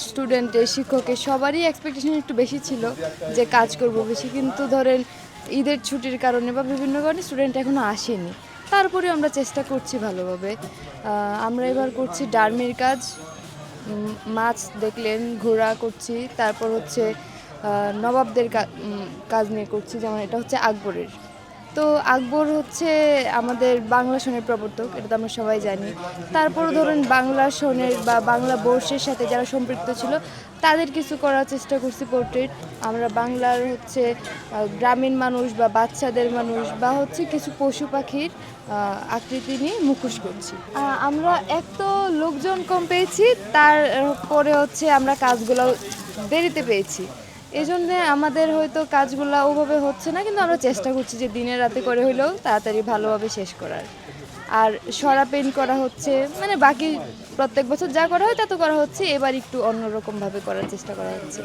স্টুডেন্টের, শিক্ষকের সবারই এক্সপেকটেশন একটু বেশি ছিল যে কাজ করব বেশি, কিন্তু ধরেন ঈদের ছুটির কারণে বা বিভিন্ন কারণে স্টুডেন্ট এখনও আসেনি। তারপরে আমরা চেষ্টা করছি ভালোভাবে। আমরা এবার করছি ডার্মির কাজ, মাছ দেখলেন, ঘোড়া করছি, তারপর হচ্ছে নবাবদের কাজ নিয়ে করছি, যেমন এটা হচ্ছে আকবরের। তো আকবর হচ্ছে আমাদের বাংলা সনের প্রবর্তক, এটা তো আমরা সবাই জানি। তারপরও ধরুন বাংলা সনের বা বাংলা বর্ষের সাথে যারা সম্পৃক্ত ছিল তাদের কিছু করার চেষ্টা করছি পোর্ট্রেট। আমরা বাংলার হচ্ছে গ্রামীণ মানুষ বা বাচ্চাদের মানুষ বা হচ্ছে কিছু পশু পাখির আকৃতি নিয়ে মুখোশ করছি। আমরা এক তো লোকজন কম পেয়েছি, তারপরে হচ্ছে আমরা কাজগুলো দেরিতে পেয়েছি, এই জন্যে আমাদের হয়তো কাজগুলো ওভাবে হচ্ছে না, কিন্তু আমরা চেষ্টা করছি যে দিনে রাতে করে হইলেও তাড়াতাড়ি ভালোভাবে শেষ করার। আর সরা পেইন্ট করা হচ্ছে, মানে বাকি প্রত্যেক বছর যা করা হয় তা তো করা হচ্ছে, এবার একটু অন্যরকমভাবে করার চেষ্টা করা হচ্ছে।